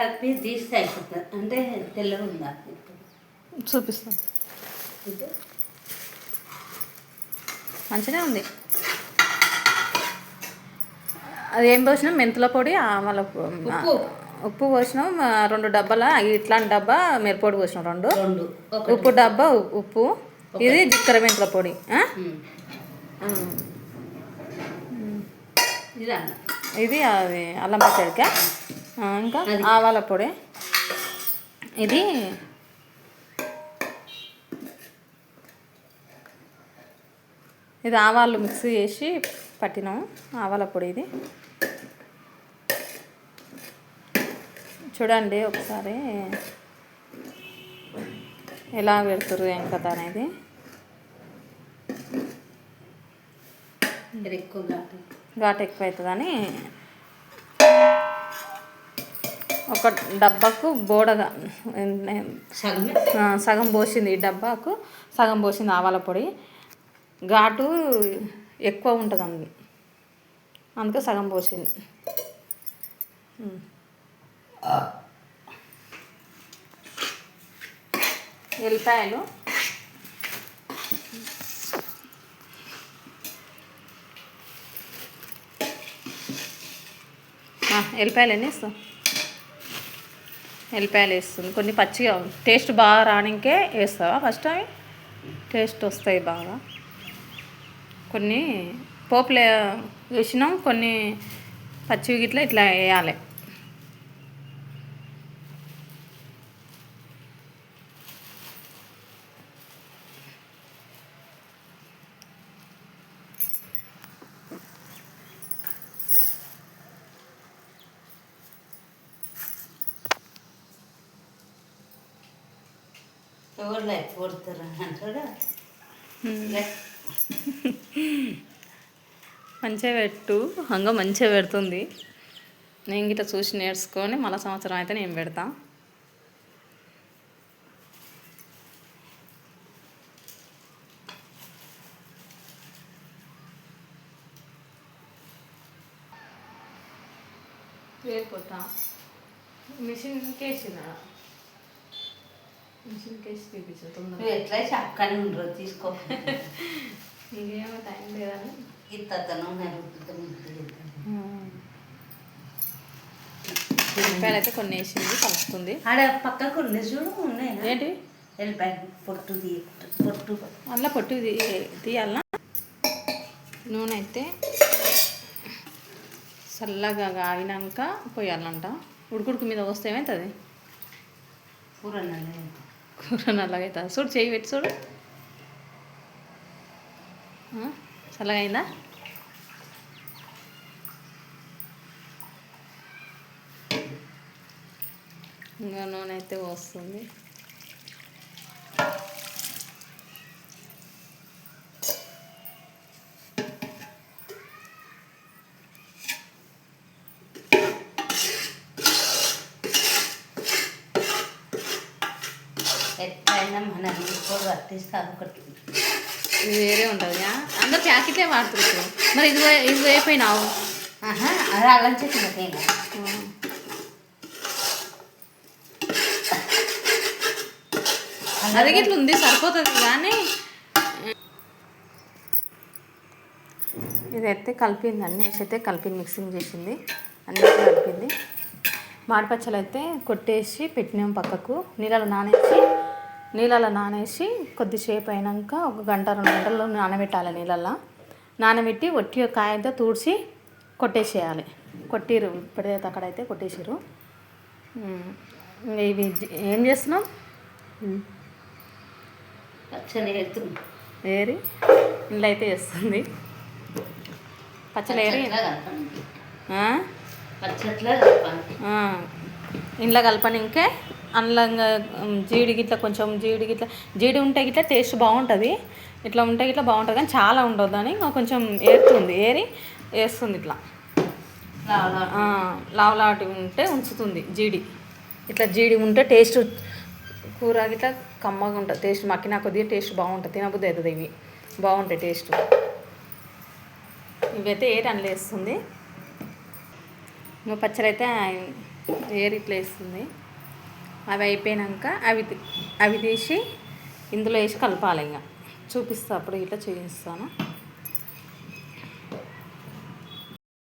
కలిపి తీస్తే అయిపోతుంది. అంటే తెల్లగా ఉందా చూపిస్తాను. మంచిగా ఉంది. అది ఏం పోసినాం? మెంతుల పొడి, ఆవాల ఉప్పు పోసినాం. 2 డబ్బాల ఇట్లాంటి డబ్బా మిరపొడి పోసినాం. 2 ఉప్పు డబ్బా ఉప్పు. ఇది జీలకర్ర మెంతుల పొడి. ఇది అది అల్లం పచ్చడికా. ఇంకా ఆవాల పొడి. ఇది ఆవాలు మిక్సీ చేసి పట్టినాము. ఆవాల పొడి ఇది. చూడండి ఒకసారి ఎలా పెడుతురు ఏం కథ అనేది. ఘాటు ఎక్కువ అవుతుందని ఒక డబ్బాకు బోడగా సగం పోసింది. ఈ డబ్బాకు సగం పోసింది ఆవాల పొడి. ఘాటు ఎక్కువ ఉంటుంది అందుకే సగం పోసింది. ఎల్లిపాయలు ఎల్లిపాయలు ఎన్ని వేస్తాం? ఎల్లిపాయలు వేస్తుంది. కొన్ని పచ్చిగా టేస్ట్ బాగా రానికే వేస్తావా ఫస్ట్? అవి టేస్ట్ వస్తాయి బాగా. కొన్ని పోపులు వేసినాం, కొన్ని పచ్చివి గిట్లా ఇట్లా వేయాలి. మంచిగా పెట్టు. హంగ మంచిగా పెడుతుంది. నేను గిట్లా చూసి నేర్చుకొని మళ్ళీ సంవత్సరం అయితే నేను పెడతా. వేపుతా మిషన్కి వేసిన కేసు తీపించుతుంది. ఎట్లా చక్కని ఉండరు తీసుకో. ఇంకేమో టైం లేదని ఎల్లిపాయలు అయితే కొన్ని వేసింది, కలుపుతుంది. ఆడ పక్కకు ఉన్నాయి చూడు. ఉన్నాయి ఏంటి? ఎల్లిపాయ పొట్టు అందులో పొట్టు తీయాలనా? నూనె అయితే చల్లగా ఆగినాక పోయాలంట. ఉడుకుడుకు మీద వస్తే ఏమవుతుంది? కూర నల్లగా అవుతుంది. చూడు, చేయి పెట్టి చూడు. చల్లగా అయిందా? ఇంకా నూనె అయితే వస్తుంది. ఎట్లయినా మన ఇప్పుడు వర్తిస్తాను. ఒకటి ఇది వేరే ఉంటుంది. అందరు ప్యాకెట్లే వాడుతున్నారు. మరి ఇది అయిపోయినావు. అది అల్లం చెట్టు అది గిట్ల ఉంది, సరిపోతుంది. కానీ ఇదైతే కలిపింది. అన్నీ అయితే కలిపింది, మిక్సింగ్ చేసింది, అన్నీ కలిపింది. మాడిపచ్చలు అయితే కొట్టేసి పెట్టినాం పక్కకు. నీళ్ళలో నానేసి కొద్దిసేపు అయినాక 1 గంట 2 గంటలు నానబెట్టాలి. నీళ్ళల్లో నానబెట్టి ఒట్టి కాయంతో తుడిచి కొట్టేసేయాలి. కొట్టిరు ఇప్పుడైతే అక్కడైతే కొట్టేసారు. ఇవి ఏం చేస్తున్నాం? పచ్చడి ఏరి ఇంట్లో అయితే వేస్తుంది. పచ్చడి ఏరి ఇంట్లో కలపని. ఇంకే అందులో జీడి గిట్ల కొంచెం జీడి ఉంటే గిట్ల టేస్ట్ బాగుంటుంది. ఇట్లా ఉంటే గిట్లా బాగుంటుంది, కానీ చాలా ఉండదు అని కొంచెం ఏరి వేస్తుంది. ఇట్లా లావలాటి ఉంటే ఉంచుతుంది జీడి. ఇట్లా జీడి ఉంటే టేస్ట్ కూర గిట్లా కమ్మగా ఉంటుంది. టేస్ట్ మక్కినా కొద్దిగా టేస్ట్ బాగుంటుంది, తినబుద్ధి అవుతుంది. ఇవి బాగుంటాయి టేస్ట్. ఇవైతే అందులో వేస్తుంది. ఇంకా పచ్చడి అయితే ఏర్ ఇట్లా వేస్తుంది. అవి అయిపోయాక అవి తీసి ఇందులో వేసి కలపాలి. ఇంకా చూపిస్తా, అప్పుడు ఇట్లా చేయిస్తాను.